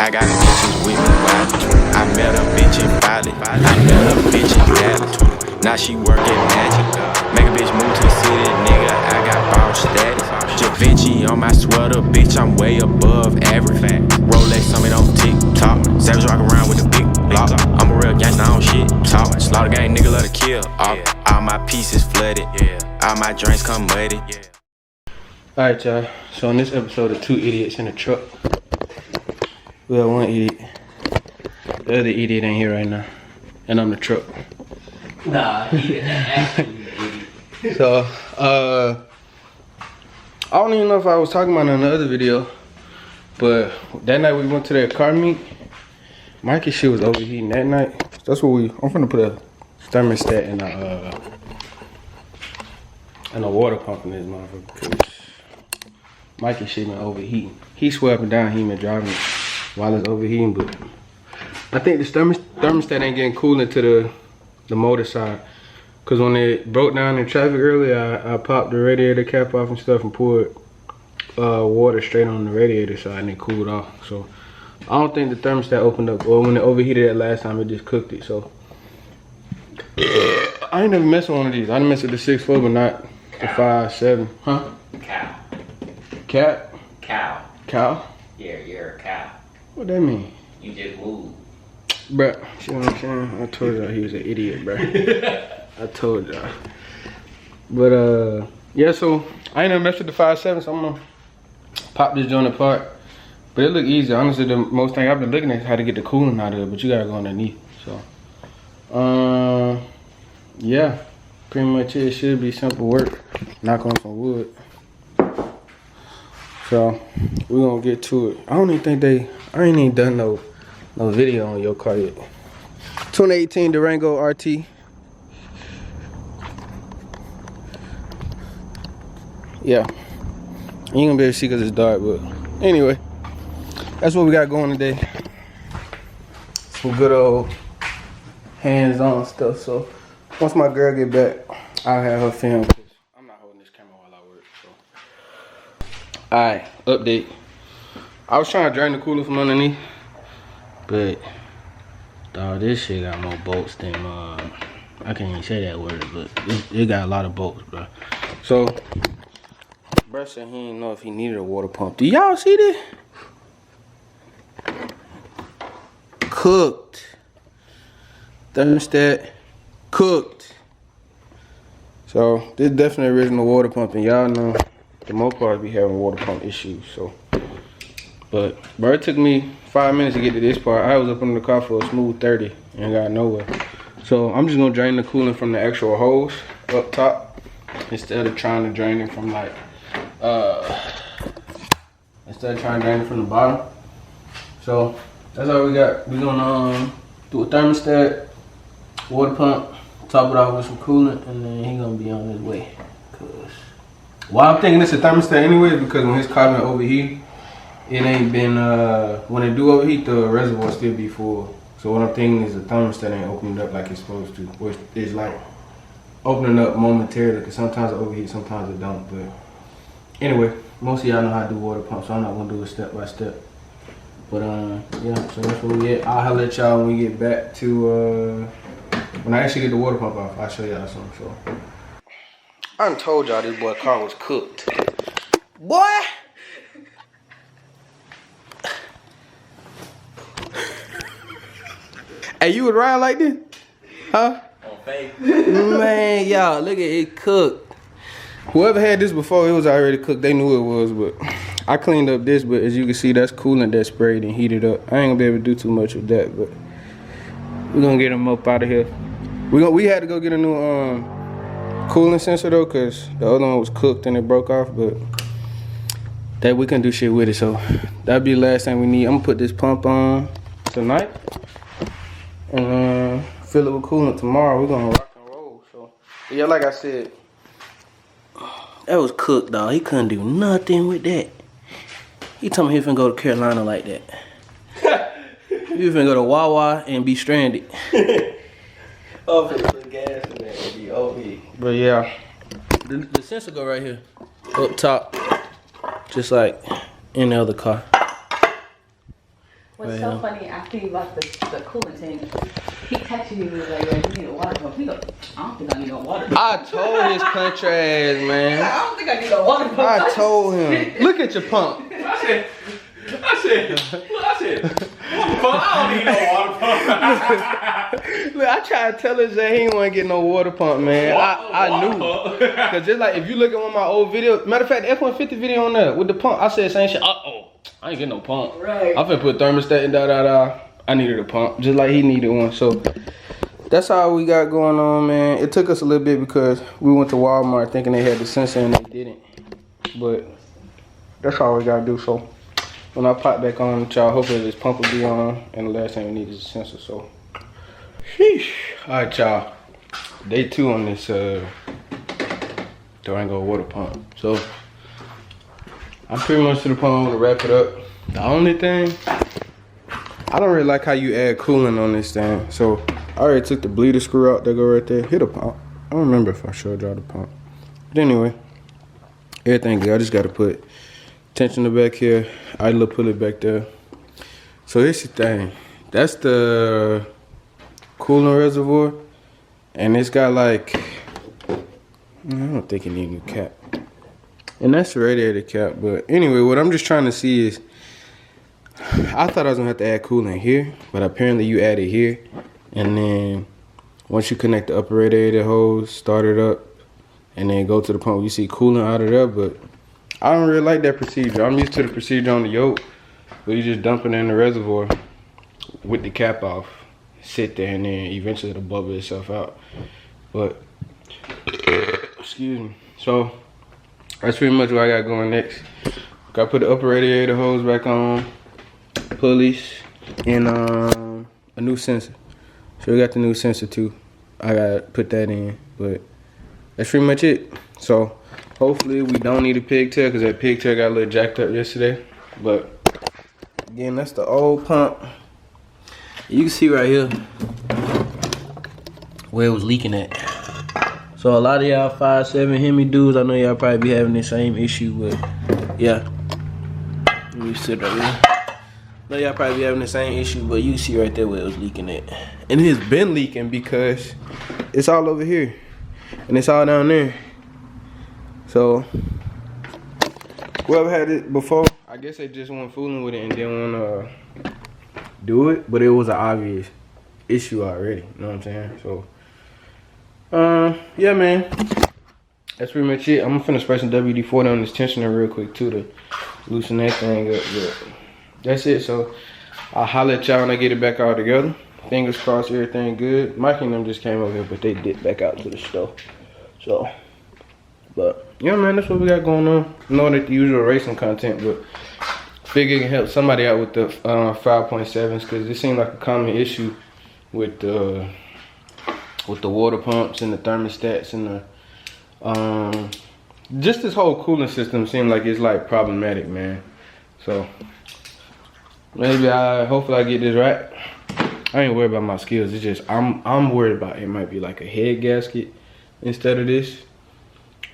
I got bitches with me wild. I met a bitch in Bali. I met a bitch in Dallas. Now she work at Magic. Make a bitch move to the city, nigga. I got ball status. Da Vinci on my sweater, bitch. I'm way above average. Rolex on me on TikTok. Savage rock around with the big block. I'm a real gangster, I don't shit talk. Slaughter gang, nigga love to kill. All my pieces flooded. All my drinks come muddy. Alright, y'all. So in this episode of Two Idiots in a Truck, we have one idiot. The other idiot ain't here right now. And I'm the truck. Nah, he actually idiot. So, I don't even know if I was talking about it in the other video, but that night we went to that car meet, Mikey's shit was overheating that night. That's what I'm finna put a thermostat and a water pump in this motherfucker, because Mikey's shit been overheating. He swear up and down he been driving it while it's overheating, but I think the thermostat ain't getting cooling to the motor side. Cause when it broke down in traffic earlier, I popped the radiator cap off and stuff and poured water straight on the radiator side and it cooled off. So I don't think the thermostat opened up, or when it overheated that last time, it just cooked it. So I ain't never messed with one of these. I done messed with the 6.4, but not the 5.7. Huh? Cow. Cat? Cow. Cow? Yeah, you're a cow. What that mean? You just moved. Bruh, see what I'm saying? I told y'all he was an idiot, bruh. I told y'all. But yeah, so I ain't never messed with the 5.7, so I'm gonna pop this joint apart. But it look easy. Honestly, the most thing I've been looking at is how to get the cooling out of it, but you gotta go underneath. So yeah, pretty much it should be simple work. Knock on some wood. So we're gonna get to it. I don't even think I ain't even done no video on your car yet. 2018 Durango RT. Yeah, you ain't gonna be able to see because it's dark, but anyway, that's what we got going today. Some good old hands-on stuff. So once my girl get back, I'll have her film, because I'm not holding this camera while I work. So alright, update. I was trying to drain the cooler from underneath, but dog, this shit got more bolts than I can't even say that word, but it got a lot of bolts, bro. So bruh said he didn't know if he needed a water pump. Do y'all see this? Cooked. Thermostat cooked. So this is definitely original water pump, and y'all know the most part be having water pump issues. So, but bro, it took me 5 minutes to get to this part. I was up in the car for a smooth 30 and got nowhere. So I'm just gonna drain the coolant from the actual hose up top instead of trying to drain it from like instead of trying to drain it from the bottom. So that's all we got. We're gonna do a thermostat, water pump, top it off with some coolant, and then he gonna be on his way. Why I'm thinking it's a thermostat anyway, because when his car been overheat, it ain't been when it do overheat, the reservoir still be full. So what I'm thinking is the thermostat ain't opening up like it's supposed to, which is like opening up momentarily, because sometimes it overheat, sometimes it don't. But anyway, most of y'all know how to do water pumps, so I'm not gonna do it step by step. But yeah, so that's where we at. I'll let y'all when we get back to when I actually get the water pump off. I'll show y'all something. So I done told y'all this boy car was cooked. Boy! Hey, you would ride like this? Huh? On faith. Man, y'all, look at it cooked. Whoever had this before, it was already cooked. They knew it was, but I cleaned up this, but as you can see, that's coolant that sprayed and heated up. I ain't gonna be able to do too much with that, but we're gonna get him up out of here. We had to go get a new coolant sensor though, cause the other one was cooked and it broke off, but that we couldn't do shit with it, so that'll be the last thing we need. I'm gonna put this pump on tonight and fill it with coolant tomorrow. We're gonna rock and roll. So yeah, like I said, that was cooked, dog. He couldn't do nothing with that. He told me he finna go to Carolina like that. He finna go to Wawa and be stranded. Oh, for the gas in there and be OB. But yeah, the sensor go right here, up top, just like any other car. What's so funny, I think about the coolant tank. He texted me, he was like, yo, you need a water pump. He go, I don't think I need no water pump. I told his country ass, man. I don't think I need no water pump. I told him. Look at your pump. I said, water pump? I don't need no water pump. Look, I tried to tell his that he didn't want to get no water pump, man. I knew. Because just like, if you look at one of my old videos, matter of fact, the F-150 video on there with the pump, I said same shit. Uh-oh, I ain't getting no pump. Right. I finna put thermostat and da-da-da. I needed a pump, just like he needed one. So that's how we got going on, man. It took us a little bit because we went to Walmart thinking they had the sensor and they didn't. But that's all we gotta do. So when I pop back on, y'all, hopefully this pump will be on. And the last thing we need is a sensor. So, sheesh. All right, y'all. Day 2 on this Durango water pump. So I'm pretty much to the point where to wrap it up. The only thing, I don't really like how you add coolant on this thing. So I already took the bleeder screw out that go right there. Hit a pump. I don't remember if I showed y'all the pump. But anyway, everything good. I just got to put tensioner back here. Idler pull it back there. So here's the thing. That's the coolant reservoir. And it's got like, I don't think it needs a new cap. And that's the radiator cap. But anyway, what I'm just trying to see is, I thought I was gonna have to add coolant here, but apparently you add it here. And then once you connect the upper radiator hose, start it up, and then go to the pump, you see coolant out of there. But I don't really like that procedure. I'm used to the procedure on the yoke, where you just dump it in the reservoir with the cap off, sit there, and then eventually it'll bubble itself out. But, excuse me. So that's pretty much what I got going next. Gotta put the upper radiator hose back on, pulleys, and a new sensor. So we got the new sensor too. I gotta put that in, but that's pretty much it. So hopefully we don't need a pigtail, because that pigtail got a little jacked up yesterday. But again, that's the old pump. You can see right here where it was leaking at. So a lot of y'all 5'7" Hemi dudes, I know y'all probably be having the same issue, but yeah. Let me sit right here. I know y'all probably be having the same issue, but you can see right there where it was leaking at. And it has been leaking because it's all over here. And it's all down there. So whoever had it before, I guess they just weren't fooling with it and didn't want to do it. But it was an obvious issue already. You know what I'm saying? So yeah, man, that's pretty much it. I'm finna spray some WD-40 on this tensioner real quick too to loosen that thing up. But that's it. So I'll holler at y'all when I get it back all together. Fingers crossed, everything good. Mikey and them just came over here, but they dipped back out to the store. So, but yeah, man, that's what we got going on. Knowing that the usual racing content, but figure it can help somebody out with the 5.7s, because it seemed like a common issue with the water pumps and the thermostats and the just this whole cooling system seemed like it's like problematic, man. So maybe hopefully I get this right. I ain't worried about my skills. It's just I'm worried about it might be like a head gasket instead of this.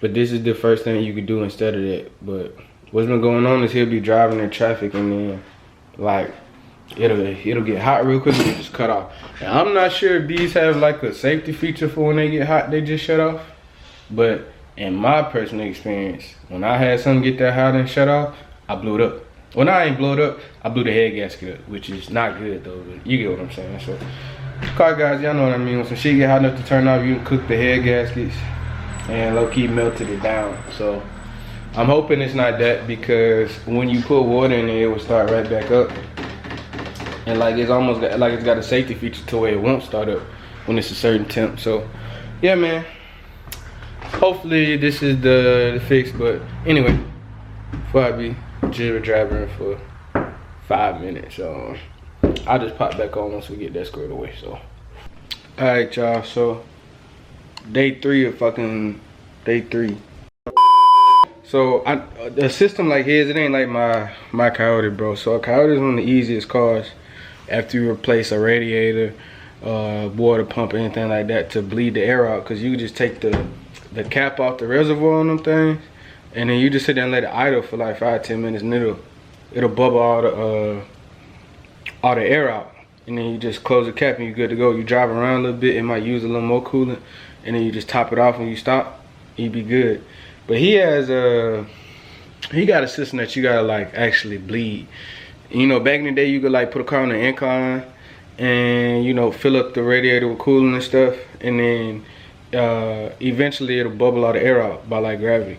But this is the first thing you could do instead of that. But what's been going on is he'll be driving in traffic and then like it'll get hot real quick and just cut off. And I'm not sure if these have like a safety feature for when they get hot, they just shut off. But in my personal experience, when I had something get that hot and shut off, I blew it up. Well, I ain't blew it up, I blew the head gasket up, which is not good though, but you get what I'm saying. So, car guys, y'all know what I mean. When some shit get hot enough to turn off, you can cook the head gaskets and low-key melted it down. So, I'm hoping it's not that, because when you put water in there, it will start right back up. And like it's almost like it's got a safety feature to where it won't start up when it's a certain temp. So, yeah, man. Hopefully this is the fix, but anyway, before I be jibber jabbering for 5 minutes, so I'll just pop back on once we get that squared away. So, alright, y'all. So, day 3 of fucking day 3. So the system like his, it ain't like my Coyote, bro. So a Coyote is one of the easiest cars after you replace a radiator, water pump, or anything like that to bleed the air out, because you just take the cap off the reservoir on them things, and then you just sit there and let it idle for like 5-10 minutes, and it'll bubble all the all the air out. And then you just close the cap and you're good to go. You drive around a little bit, it might use a little more coolant, and then you just top it off when you stop, you'd be good. But he has he got a system that you gotta like actually bleed. You know, back in the day you could like put a car on an incline and, you know, fill up the radiator with coolant and stuff, and then eventually it'll bubble all the air out by like gravity.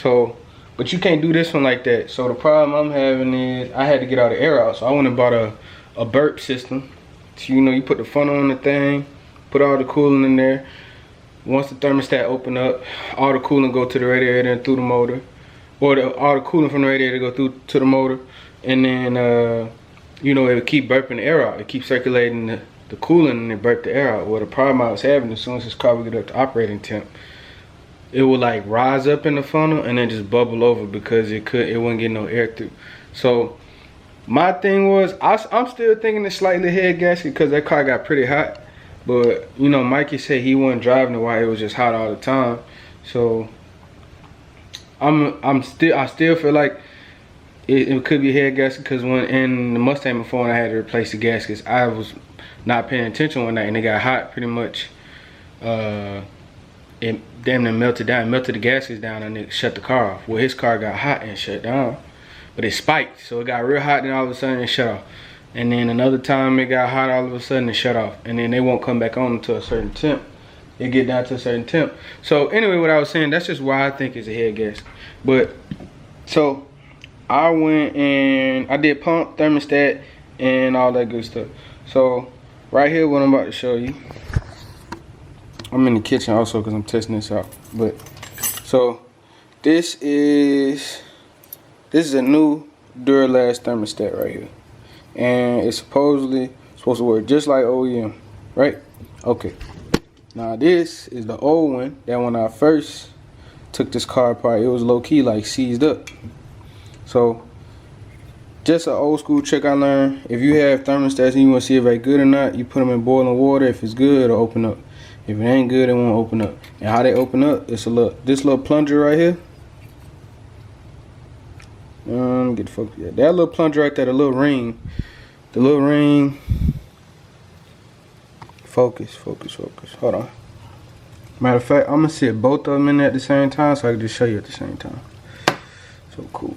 So, but you can't do this one like that. So the problem I'm having is I had to get all the air out, so I went and bought a burp system. So, you know, you put the funnel on the thing, put all the coolant in there. Once the thermostat open up, all the coolant go to the radiator and through the motor, or all the coolant from the radiator go through to the motor, and then you know, it'll keep burping the air out. It keeps circulating the coolant and it burp the air out. Well, the problem I was having, as soon as this car would get up to operating temp, it would like rise up in the funnel and then just bubble over because it wouldn't get no air through. So my thing was, I'm still thinking it's slightly head gasket because that car got pretty hot. But, you know, Mikey said he wasn't driving it while it was just hot all the time. So I still feel like it could be a head gasket, because when in the Mustang before, when I had to replace the gaskets, I was not paying attention one night and it got hot pretty much. It damn near melted down, melted the gaskets down, and it shut the car off. Well, his car got hot and shut down, but it spiked, so it got real hot, and all of a sudden it shut off. And then another time it got hot, all of a sudden it shut off, and then they won't come back on until a certain temp. It get down to a certain temp. So anyway, what I was saying, that's just why I think it's a head gasket. But so I went and I did pump, thermostat, and all that good stuff. So right here, what I'm about to show you. I'm in the kitchen also because I'm testing this out. But so this is a new Duralast thermostat right here, and it's supposedly supposed to work just like OEM, right? Okay. Now this is the old one that when I first took this car apart, it was low key like seized up. So just an old school trick I learned: if you have thermostats and you want to see if they're good or not, you put them in boiling water. If it's good, it'll open up. If it ain't good, it won't open up. And how they open up, it's this little plunger right here. Get the focus. Yeah, that little plunger right there, the little ring. Focus. Hold on. Matter of fact, I'm gonna sit both of them in there at the same time so I can just show you at the same time. So cool.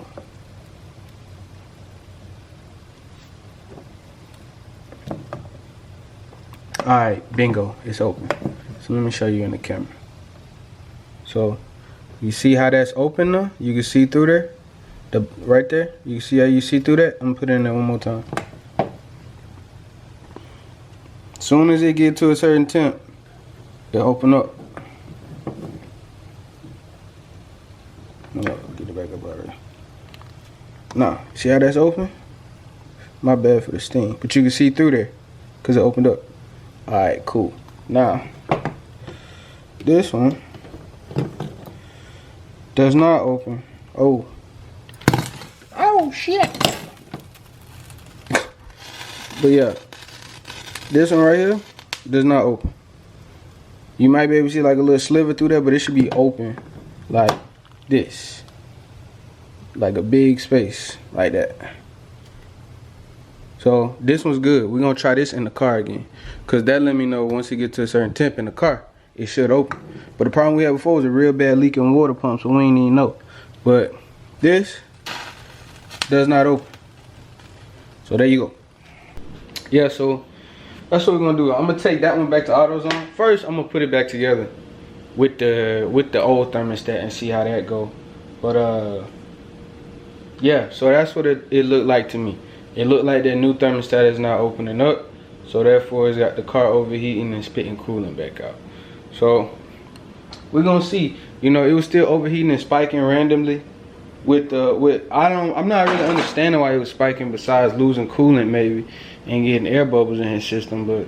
Alright, bingo, it's open. So let me show you in the camera. So you see how that's open now? You can see through there. Right there. You can see how you see through that? I'm gonna put it in there one more time. As soon as it get to a certain temp, it'll open up. No, get it back up already. Nah, see how that's open? My bad for the steam. But you can see through there because it opened up. Alright, cool. Now, this one does not open. Oh shit. But yeah, this one right here does not open. You might be able to see like a little sliver through there, but it should be open like this, like a big space like that. So this one's good. We're gonna try this in the car again, cause that let me know once it gets to a certain temp in the car, it should open. But the problem we had before was a real bad leak in water pump, so we ain't even know. But this does not open. So there you go. Yeah, so that's what we're gonna do. I'm gonna take that one back to AutoZone. First, I'm gonna put it back together with the old thermostat and see how that go. But yeah, so that's what it looked like to me. It looked like that new thermostat is not opening up, so therefore it's got the car overheating and spitting coolant back out. So we're gonna see. You know, it was still overheating and spiking randomly. I'm not really understanding why it was spiking besides losing coolant maybe and getting air bubbles in his system. But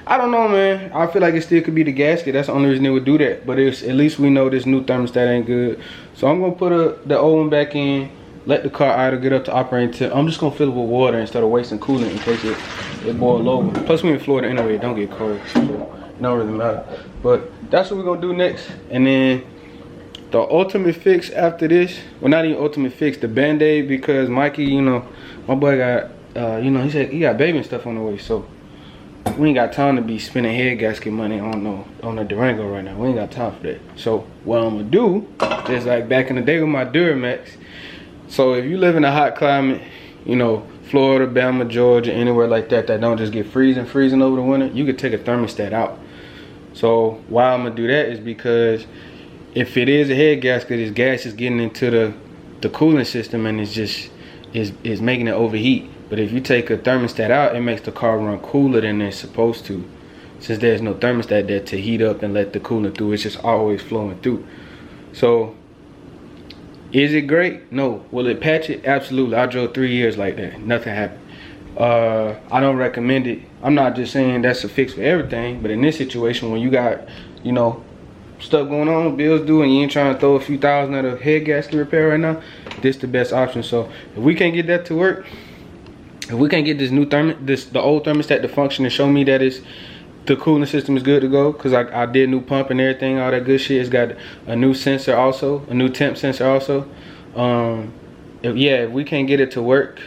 I don't know, man. I feel like it still could be the gasket. That's the only reason it would do that. But at least we know this new thermostat ain't good. So I'm gonna put the old one back in. Let the car idle, get up to operating temp. I'm just gonna fill it with water instead of wasting coolant in case it boil over. Plus we in Florida anyway, it don't get cold, so it don't really matter. But that's what we're gonna do next. And then the ultimate fix after this, well, not even ultimate fix, the band-aid, because Mikey, you know, my boy got you know, he said he got baby and stuff on the way, so we ain't got time to be spending head gasket money on the Durango right now. We ain't got time for that. So what I'm gonna do, just like back in the day with my Duramax. So if you live in a hot climate, you know, Florida, Bama, Georgia, anywhere like that don't just get freezing over the winter, you could take a thermostat out. So why I'm gonna do that is because if it is a head gasket, this gas is getting into the cooling system and it's just is making it overheat. But if you take a thermostat out, it makes the car run cooler than it's supposed to. Since there's no thermostat there to heat up and let the coolant through, it's just always flowing through. So is it great? No. Will it patch it? Absolutely. I drove 3 years like that. Nothing happened. I don't recommend it. I'm not just saying that's a fix for everything, but in this situation, when you got, you know, stuff going on, bills due, and you ain't trying to throw a few thousand at a head gasket repair right now, this the best option. So if we can't get that to work, if we can't get this new the old thermostat to function and show me that the cooling system is good to go, because I did new pump and everything, all that good shit. It's got a new sensor also, a new temp sensor also. If we can't get it to work,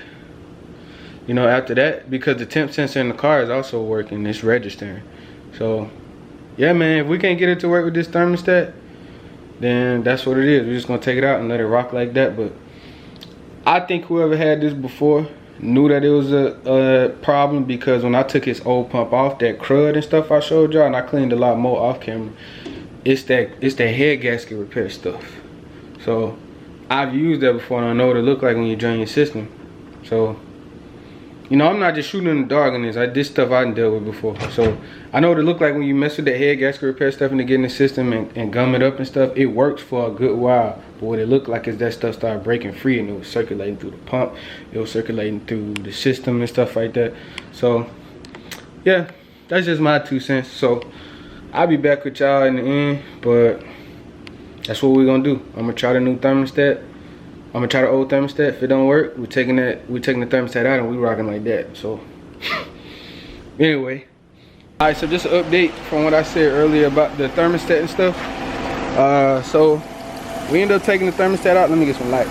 you know, after that, because the temp sensor in the car is also working, it's registering. So yeah, man, if we can't get it to work with this thermostat, then that's what it is. We're just gonna take it out and let it rock like that. But I think whoever had this before knew that it was a problem, because when I took his old pump off, that crud and stuff I showed y'all, and I cleaned a lot more off camera, it's that head gasket repair stuff. So I've used that before, and I know what it look like when you drain your system. So, you know, I'm not just shooting in the dark on this. This stuff I done dealt with before. So I know what it look like when you mess with that head gasket repair stuff and to get in the system and gum it up and stuff. It works for a good while. But what it looked like is that stuff started breaking free, and it was circulating through the pump. It was circulating through the system and stuff like that. So yeah, that's just my 2 cents. So I'll be back with y'all in the end, but that's what we're gonna do. I'm gonna try the new thermostat. I'm gonna try the old thermostat. If it don't work, we're taking the thermostat out and we rocking like that. So anyway, all right. So just an update from what I said earlier about the thermostat and stuff. So we ended up taking the thermostat out. Let me get some light.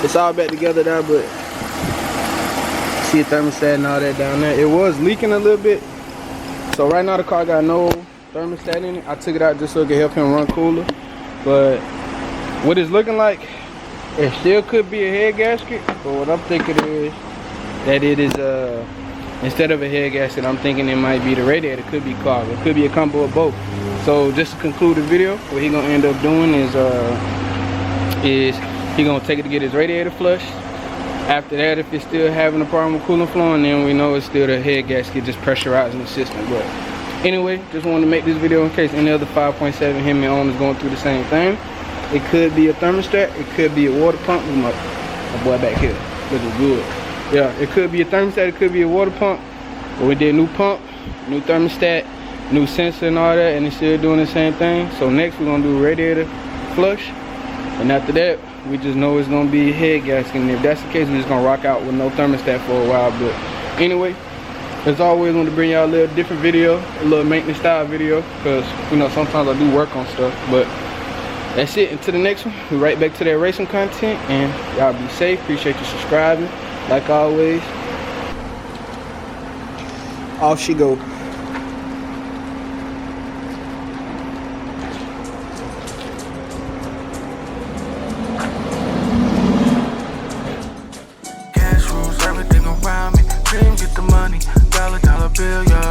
It's all back together now, but see a thermostat and all that down there. It was leaking a little bit. So right now the car got no thermostat in it. I took it out just so it could help him run cooler. But what it's looking like, it still could be a head gasket. But what I'm thinking is that it is instead of a head gasket, I'm thinking it might be the radiator. It could be clogged. It could be a combo of both. So just to conclude the video, what he gonna end up doing is he gonna take it to get his radiator flushed. After that, if it's still having a problem with coolant flowing, then we know it's still the head gasket just pressurizing the system. But anyway, just wanted to make this video in case any other 5.7 Hemi owners going through the same thing. It could be a thermostat, it could be a water pump. My boy back here looking good. Yeah, it could be a thermostat, it could be a water pump. But we did new pump, new thermostat, new sensor and all that, and it's still doing the same thing. So next we're gonna do radiator flush, and after that, we just know it's gonna be head gasket. And if that's the case, we're just gonna rock out with no thermostat for a while. But anyway, as always, I want to bring y'all a little different video, a little maintenance style video, because you know sometimes I do work on stuff. But that's it. Until the next one, we right back to that racing content, and y'all be safe. Appreciate you subscribing, like always. Off she go. Cash rules everything around me. Dream, get the money, dollar bill, yeah.